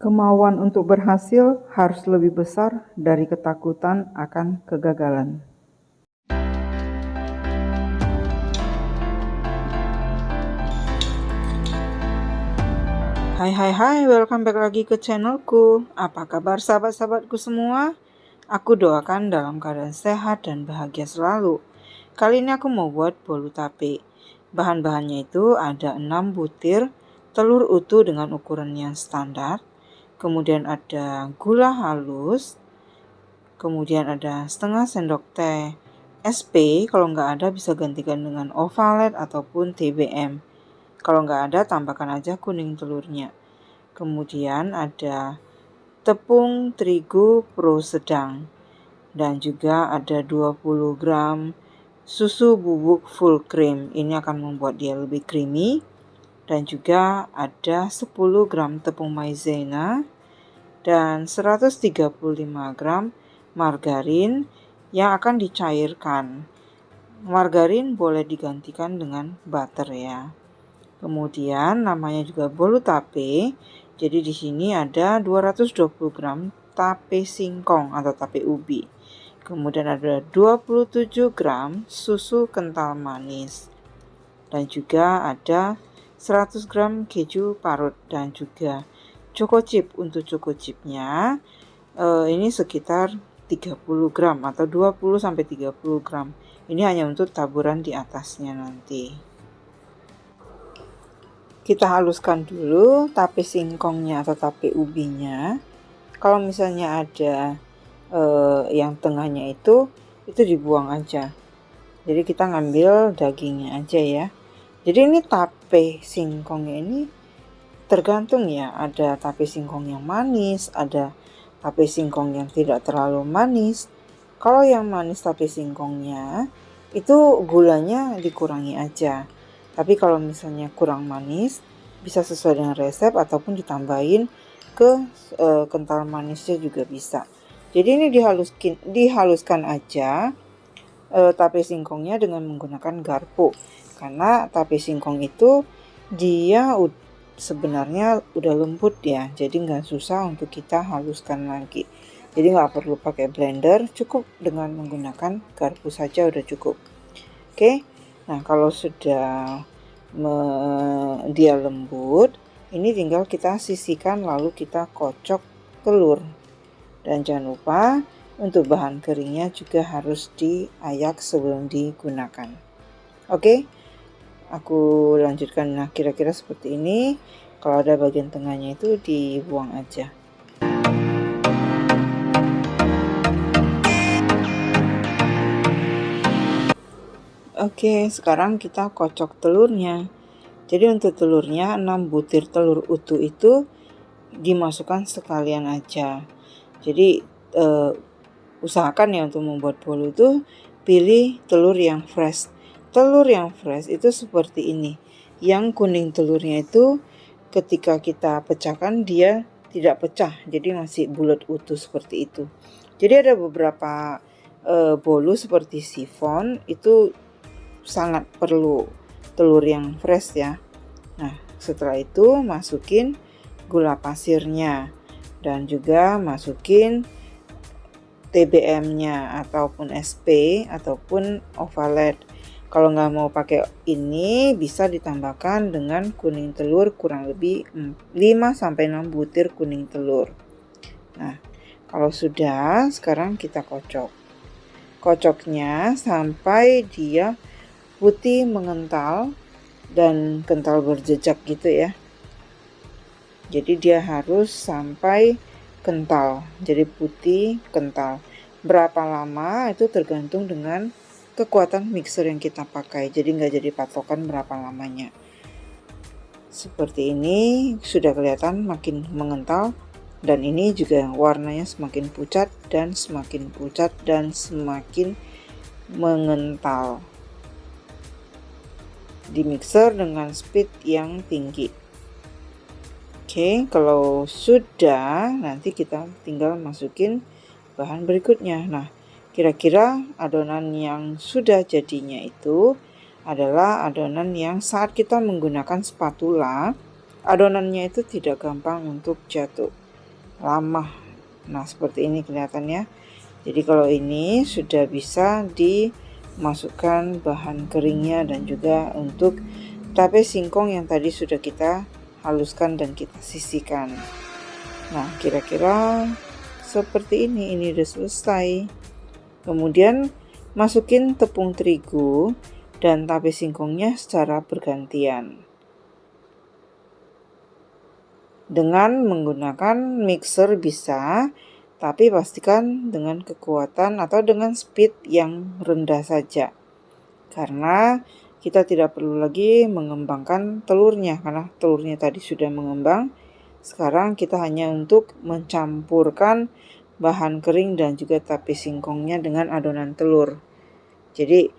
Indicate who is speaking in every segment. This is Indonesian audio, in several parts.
Speaker 1: Kemauan untuk berhasil harus lebih besar dari ketakutan akan kegagalan. Hai, welcome back lagi ke channelku. Apa kabar sahabat-sahabatku semua? Aku doakan dalam keadaan sehat dan bahagia selalu. Kali ini aku mau buat bolu tape. Bahan-bahannya itu ada 6 butir telur utuh dengan ukuran yang standar. Kemudian ada gula halus. Kemudian ada setengah sendok teh SP. Kalau nggak ada bisa gantikan dengan Ovalet ataupun TBM. Kalau nggak ada tambahkan aja kuning telurnya. Kemudian ada tepung terigu pro sedang. Dan juga ada 20 gram susu bubuk full cream. Ini akan membuat dia lebih creamy. Dan juga ada 10 gram tepung maizena. Dan 135 gram margarin yang akan dicairkan. Margarin boleh digantikan dengan butter ya. Kemudian namanya juga bolu tape. Jadi di sini ada 220 gram tape singkong atau tape ubi. Kemudian ada 27 gram susu kental manis. Dan juga ada 100 gram keju parut dan juga choco chip. Untuk choco chipnya ini sekitar 30 gram atau 20 sampai 30 gram. Ini hanya untuk taburan di atasnya nanti. Kita haluskan dulu tape singkongnya atau tape ubinya. Kalau misalnya ada yang tengahnya itu dibuang aja. Jadi kita ngambil dagingnya aja ya. Jadi ini tape singkongnya ini tergantung ya. Ada tape singkong yang manis, ada tape singkong yang tidak terlalu manis. Kalau yang manis tape singkongnya itu gulanya dikurangi aja. Tapi kalau misalnya kurang manis, bisa sesuai dengan resep ataupun ditambahin ke kental manisnya juga bisa. Jadi ini dihaluskan aja tape singkongnya dengan menggunakan garpu. Karena tape singkong itu dia sebenarnya udah lembut ya. Jadi nggak susah untuk kita haluskan lagi. Jadi nggak perlu pakai blender, cukup dengan menggunakan garpu saja udah cukup. Oke. Nah, kalau sudah dia lembut, ini tinggal kita sisihkan lalu kita kocok telur. Dan jangan lupa untuk bahan keringnya juga harus diayak sebelum digunakan. Oke, aku lanjutkan. Nah, kira-kira seperti ini. Kalau ada bagian tengahnya itu dibuang aja. Oke, sekarang kita kocok telurnya. Jadi untuk telurnya 6 butir telur utuh itu dimasukkan sekalian aja. Jadi usahakan ya untuk membuat bolu itu pilih telur yang fresh. Telur yang fresh itu seperti ini. Yang kuning telurnya itu ketika kita pecahkan dia tidak pecah. Jadi masih bulat utuh seperti itu. Jadi ada beberapa bolu seperti sifon itu sangat perlu telur yang fresh ya. Nah, setelah itu masukin gula pasirnya dan juga masukin TBM-nya ataupun SP ataupun Ovalet. Kalau nggak mau pakai ini bisa ditambahkan dengan kuning telur kurang lebih 5-6 butir kuning telur. Nah, kalau sudah sekarang kita kocok. Kocoknya sampai dia putih mengental dan kental berjejak gitu ya. Jadi dia harus sampai kental. Jadi putih kental. Berapa lama itu tergantung dengan kekuatan mixer yang kita pakai. Jadi nggak jadi patokan berapa lamanya. Seperti ini sudah kelihatan makin mengental. Dan ini juga warnanya semakin pucat dan semakin pucat dan semakin mengental. Di mixer dengan speed yang tinggi. Oke, kalau sudah nanti kita tinggal masukin bahan berikutnya. Nah, kira-kira adonan yang sudah jadinya itu adalah adonan yang saat kita menggunakan spatula, adonannya itu tidak gampang untuk jatuh. lama. Nah, seperti ini kelihatannya. Jadi kalau ini sudah bisa dimasukkan bahan keringnya dan juga untuk tape singkong yang tadi sudah kita haluskan dan kita sisihkan. Nah, kira-kira seperti ini udah selesai. Kemudian masukin tepung terigu dan tape singkongnya secara bergantian. Dengan menggunakan mixer bisa, tapi pastikan dengan kekuatan atau dengan speed yang rendah saja. Karena kita tidak perlu lagi mengembangkan telurnya, karena telurnya tadi sudah mengembang. Sekarang kita hanya untuk mencampurkan bahan kering dan juga tape singkongnya dengan adonan telur. Jadi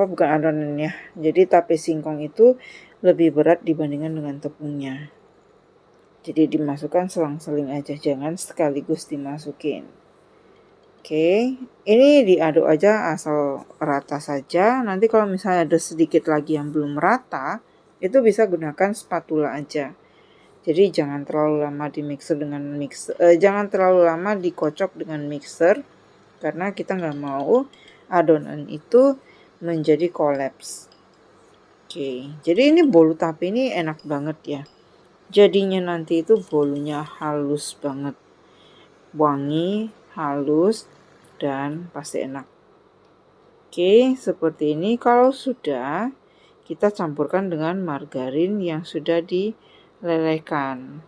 Speaker 1: bukan adonannya. Jadi tape singkong itu lebih berat dibandingkan dengan tepungnya. Jadi dimasukkan selang-seling aja, jangan sekaligus dimasukin. Oke, ini diaduk aja asal rata saja. Nanti kalau misalnya ada sedikit lagi yang belum rata, itu bisa gunakan spatula aja. Jadi jangan terlalu lama jangan terlalu lama dikocok dengan mixer, karena kita nggak mau adonan itu menjadi kolaps. Oke, jadi ini bolu tape ini enak banget ya. Jadinya nanti itu bolunya halus banget, wangi, halus, dan pasti enak. Oke, seperti ini. Kalau sudah, kita campurkan dengan margarin yang sudah dilelehkan.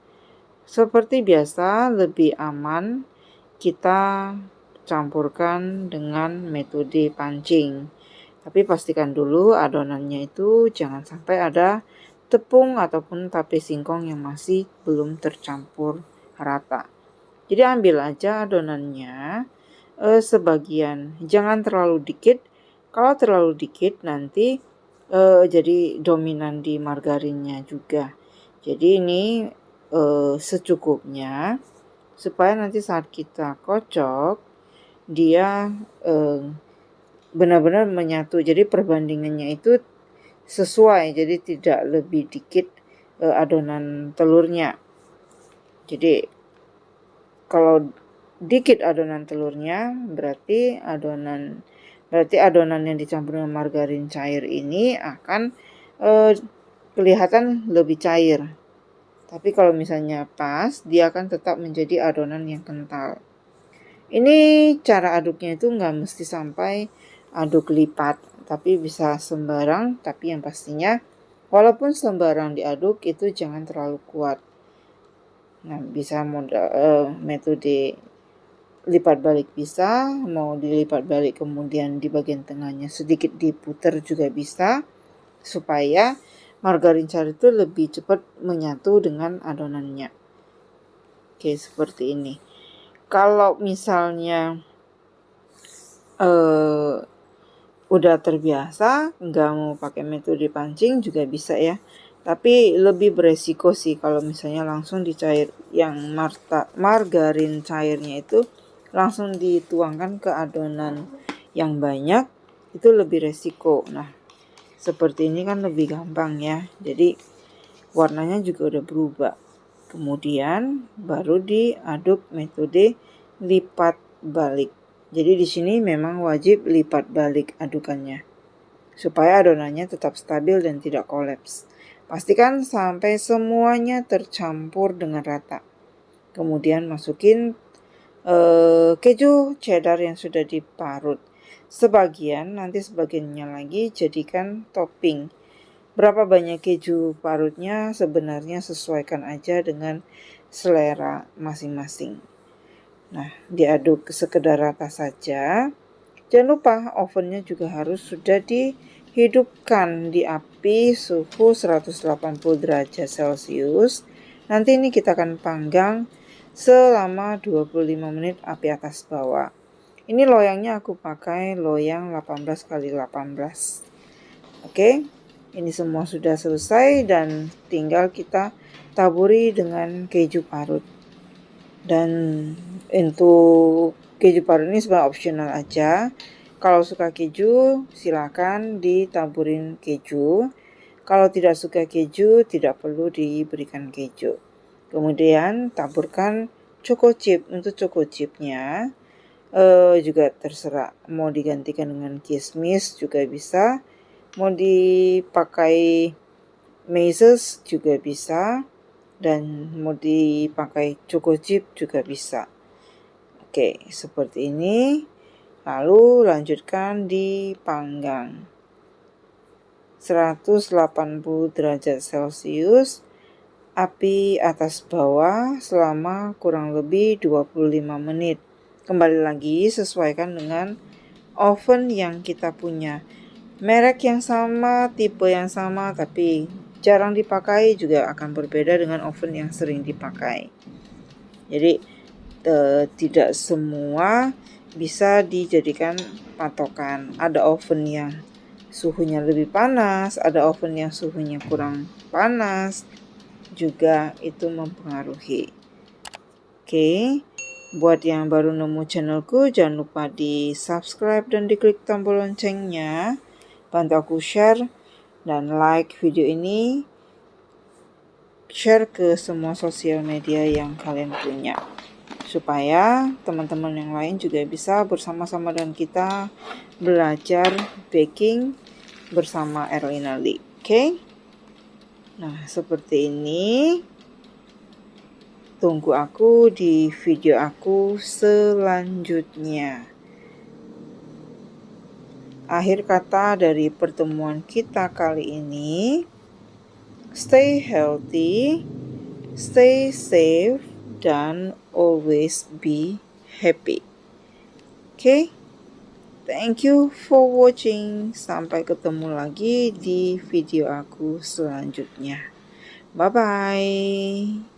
Speaker 1: Seperti biasa, lebih aman kita campurkan dengan metode pancing. Tapi pastikan dulu adonannya itu jangan sampai ada tepung ataupun tape singkong yang masih belum tercampur rata. Jadi ambil aja adonannya sebagian, jangan terlalu dikit. Kalau terlalu dikit nanti jadi dominan di margarinnya juga. Jadi ini secukupnya supaya nanti saat kita kocok dia benar-benar menyatu. Jadi perbandingannya itu sesuai, jadi tidak lebih dikit adonan telurnya. Jadi kalau dikit adonan telurnya berarti adonan yang dicampur dengan margarin cair ini akan kelihatan lebih cair. Tapi kalau misalnya pas, dia akan tetap menjadi adonan yang kental. Ini cara aduknya itu nggak mesti sampai aduk lipat, tapi bisa sembarang. Tapi yang pastinya walaupun sembarang diaduk itu jangan terlalu kuat. Nah, bisa metode lipat balik bisa, mau dilipat balik kemudian di bagian tengahnya sedikit diputar juga bisa, supaya margarin cair itu lebih cepat menyatu dengan adonannya. Oke, seperti ini. Kalau misalnya udah terbiasa nggak mau pakai metode pancing juga bisa ya, tapi lebih beresiko sih kalau misalnya langsung dicair yang margarin cairnya itu langsung dituangkan ke adonan yang banyak, itu lebih resiko. Nah, seperti ini kan lebih gampang ya, jadi warnanya juga udah berubah. Kemudian baru diaduk metode lipat balik. Jadi di sini memang wajib lipat balik adukannya supaya adonannya tetap stabil dan tidak kolaps. Pastikan sampai semuanya tercampur dengan rata. Kemudian masukin keju cheddar yang sudah diparut. Nanti sebagiannya lagi jadikan topping. Berapa banyak keju parutnya sebenarnya sesuaikan aja dengan selera masing-masing. Nah, diaduk sekedar rata saja. Jangan lupa ovennya juga harus sudah dihidupkan di api suhu 180 derajat Celcius. Nanti ini kita akan panggang selama 25 menit api atas bawah. Ini loyangnya aku pakai loyang 18x18. Oke, ini semua sudah selesai dan tinggal kita taburi dengan keju parut. Dan untuk keju parut ini sebenarnya opsional aja. Kalau suka keju silakan ditaburin keju. Kalau tidak suka keju, tidak perlu diberikan keju. Kemudian taburkan choco chip. Untuk choco chipnya juga terserah. Mau digantikan dengan kismis juga bisa. Mau dipakai meses juga bisa. Dan mau dipakai choco chip juga bisa. Oke, seperti ini. Lalu lanjutkan dipanggang. 180 derajat Celcius, api atas bawah selama kurang lebih 25 menit. Kembali lagi sesuaikan dengan oven yang kita punya. Merek yang sama, tipe yang sama, tapi jarang dipakai juga akan berbeda dengan oven yang sering dipakai. Jadi tidak semua bisa dijadikan patokan. Ada oven yang suhunya lebih panas, ada oven yang suhunya kurang panas, juga itu mempengaruhi. Oke, buat yang baru nemu channelku, jangan lupa di subscribe dan diklik tombol loncengnya. Bantu aku share dan like video ini, share ke semua sosial media yang kalian punya, supaya teman-teman yang lain juga bisa bersama-sama dengan kita belajar baking bersama Erlina Lee. Oke? Nah, seperti ini. Tunggu aku di video aku selanjutnya. Akhir kata dari pertemuan kita kali ini, stay healthy, stay safe, dan always be happy. Oke? Thank you for watching. Sampai ketemu lagi di video aku selanjutnya. Bye-bye.